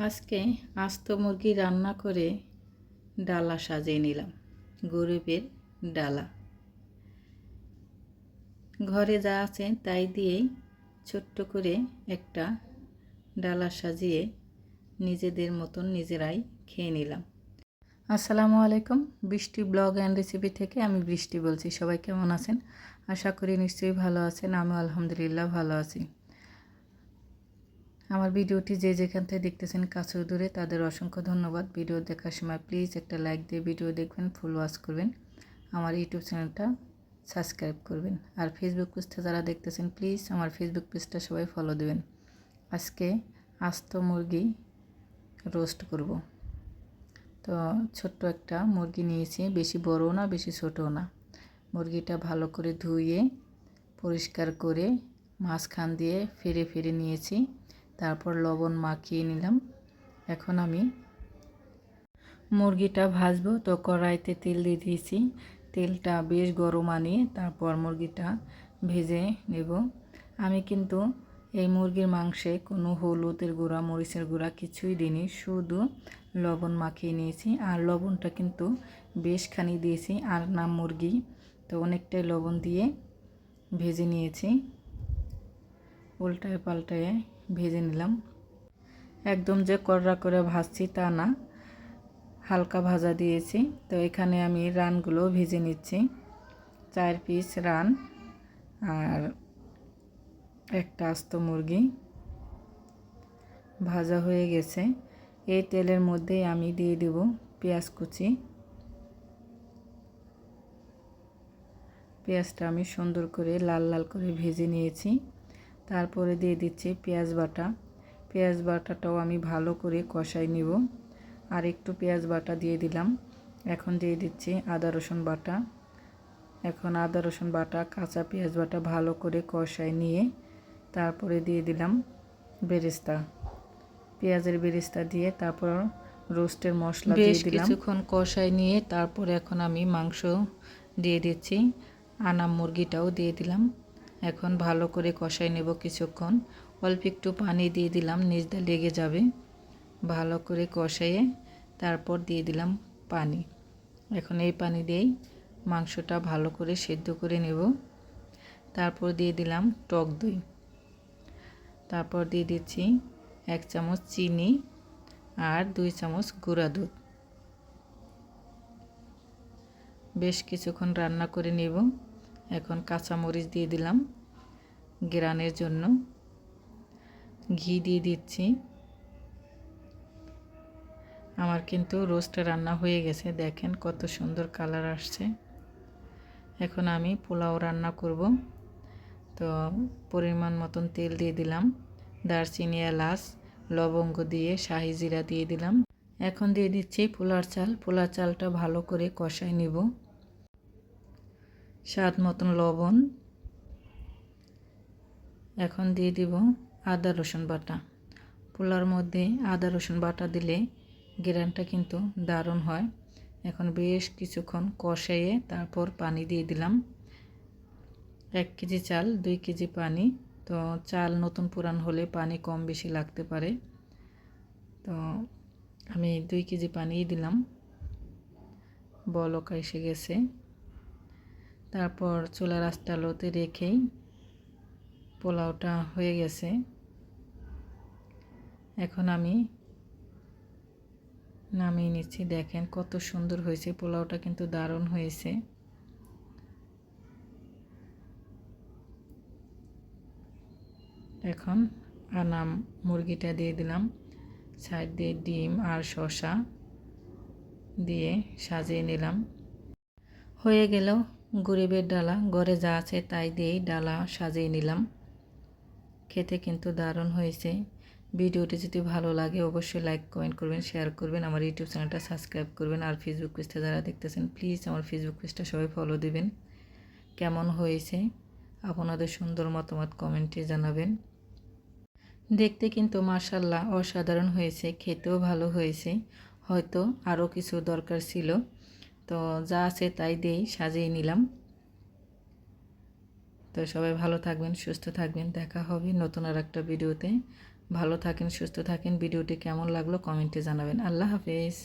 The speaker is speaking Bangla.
আজকে আস্ত মুরগি রান্না করে ডালা সাজিয়ে নিলাম। গরিবের ডালা। ঘরে যা আছে তাই দিয়েই ছোট্ট করে একটা ডালা সাজিয়ে নিজেদের মতন নিজেরাই খেয়ে নিলাম। আসসালামু আলাইকুম। বৃষ্টি ব্লগ অ্যান্ড রেসিপি থেকে আমি বৃষ্টি বলছি। সবাই কেমন আছেন? আশা করি নিশ্চয়ই ভালো আছেন। আমি আলহামদুলিল্লাহ ভালো আছি। আমার ভিডিওটি যে যেখান থেকে দেখতেছেন কাছে দূরে তাদের অসংখ্য ধন্যবাদ। ভিডিও দেখার সময় প্লিজ একটা লাইক দিয়ে ভিডিও দেখবেন, ফুল ওয়াচ করবেন, আমার ইউটিউব চ্যানেলটা সাবস্ক্রাইব করবেন। আর ফেসবুক পেজটা যারা দেখতেছেন প্লিজ আমার ফেসবুক পেজটা সবাই ফলো দেবেন। আজকে আস্ত মুরগি রোস্ট করব। তো ছোট্ট একটা মুরগি নিয়েছি, বেশি বড়ও না বেশি ছোটও না। মুরগিটা ভালো করে ধুয়ে পরিষ্কার করে মাঝখান দিয়ে ফেরে ফেরে নিয়েছি। তারপর লবণ মাখিয়ে নিলাম। এখন আমি মুরগিটা ভাজবো। তো কড়াইতে তেল দিয়ে দিয়েছি। তেলটা বেশ গরম আনিয়ে তারপর মুরগিটা ভেজে নেব। আমি কিন্তু এই মুরগির মাংসে কোনো হলুদের গুঁড়া মরিচের গুঁড়া কিছুই দিইনি, শুধু লবণ মাখিয়ে নিয়েছি। আর লবণটা কিন্তু বেশখানি দিয়েছি, আর না মুরগি, তো অনেকটাই লবণ দিয়ে ভেজে নিয়েছি। উল্টায় পাল্টায় ভেজে নিলাম। একদম যে কড়া করে ভাজছি তা না, হালকা ভাজা দিয়েছি। তো এখানে আমি রানগুলো ভেজে নিচ্ছি। 4 পিস রান আর একটা আস্ত মুরগি ভাজা হয়ে গেছে। এই তেলের মধ্যেই আমি দিয়ে দেব পেঁয়াজ কুচি। পেঁয়াজটা আমি সুন্দর করে লাল লাল করে ভেজে নিয়েছি। তারপরে দিয়ে দিচ্ছি পেঁয়াজ বাটা। পেঁয়াজ বাটাটাও আমি ভালো করে কষাই নিব। আর একটু পেঁয়াজ বাটা দিয়ে দিলাম। এখন দিয়ে দিচ্ছি আদা রসুন বাটা। এখন আদা রসুন বাটা কাঁচা পেঁয়াজ বাটা ভালো করে কষাই নিয়ে তারপরে দিয়ে দিলাম বেরেস্তা। পেঁয়াজের বেরেস্তা দিয়ে তারপর রোস্টের মশলা দিয়ে দিলাম। কিছুক্ষণ কষাই নিয়ে তারপর এখন আমি মাংস দিয়ে দিচ্ছি। আনা মুরগিটাও দিয়ে দিলাম। এখন ভালো করে কষাই নেব কিছুক্ষণ। অল্প একটু পানি দিয়ে দিলাম, নিচটা লেগে যাবে। ভালো করে কষাইয়ে তারপর দিয়ে দিলাম পানি। এখন এই পানি দিয়েই মাংসটা ভালো করে সেদ্ধ করে নেব। তারপর দিয়ে দিলাম টক দই। তারপর দিয়ে দিচ্ছি 1 চামচ চিনি আর 2 চামচ গুঁড়া দুধ। বেশ কিছুক্ষণ রান্না করে নেব। এখন কাঁচামরিচ দিয়ে দিলাম গ্রানের জন্য। ঘি দিয়ে দিচ্ছি। আমার কিন্তু রোস্টটা রান্না হয়ে গেছে, দেখেন কত সুন্দর কালার আসছে। এখন আমি পোলাও রান্না করব। তো পরিমাণ মতন তেল দিয়ে দিলাম। দারচিনি, এলাচ, লবঙ্গ দিয়ে শাহি জিরা দিয়ে দিলাম। এখন দিয়ে দিচ্ছি পোলার চাল। পোলার চালটা ভালো করে কষাই নিব। স্বাদ মতন লবণ। এখন দিয়ে দিব আদা রসুন বাটা। পোলার মধ্যে আদা রসুন বাটা দিলে ঘ্রাণটা কিন্তু দারুণ হয়। এখন বেশ কিছুক্ষণ কষাইয়ে তারপর পানি দিয়ে দিলাম। 1 কেজি চাল 2 কেজি পানি। তো চাল নতুন পুরান হলে পানি কম বেশি লাগতে পারে। তো আমি 2 কেজি পানিই দিলাম। বলক এসে গেছে। তারপর চুলার আঁচটা লোতে রেখেই পোলাওটা হয়ে গেছে। এখন আমি নামিয়ে নিচ্ছি। দেখেন কত সুন্দর হয়েছে, পোলাওটা কিন্তু দারুণ হয়েছে। এখন আনা মুরগিটা দিয়ে দিলাম। সাইড দিয়ে ডিম আর শসা দিয়ে সাজিয়ে নিলাম। হয়ে গেল গরিবের ডালা। ঘরে যা আছে তাই দিয়েই ডালা সাজিয়ে নিলাম। খেতে কিন্তু দারুণ হয়েছে। ভিডিওটি যদি ভালো লাগে অবশ্যই লাইক কমেন্ট করবেন, শেয়ার করবেন, আমার ইউটিউব চ্যানেলটা সাবস্ক্রাইব করবেন। আর ফেসবুক পেজটা যারা দেখতেছেন প্লিজ আমার ফেসবুক পেজটা সবাই ফলো দেবেন। কেমন হয়েছে আপনাদের সুন্দর মতামত কমেন্টে জানাবেন। দেখতে কিন্তু মাশাআল্লাহ অসাধারণ হয়েছে, খেতেও ভালো হয়েছে। হয়তো আরও কিছু দরকার ছিল, তো যা আছে তাই দিয়েই সাজিয়ে নিলাম। তো সবাই ভালো থাকবেন, সুস্থ থাকবেন। দেখা হবে নতুন আর একটা ভিডিওতে। ভালো থাকেন, সুস্থ থাকেন। ভিডিওটি কেমন লাগলো কমেন্টে জানাবেন। আল্লাহ হাফেজ।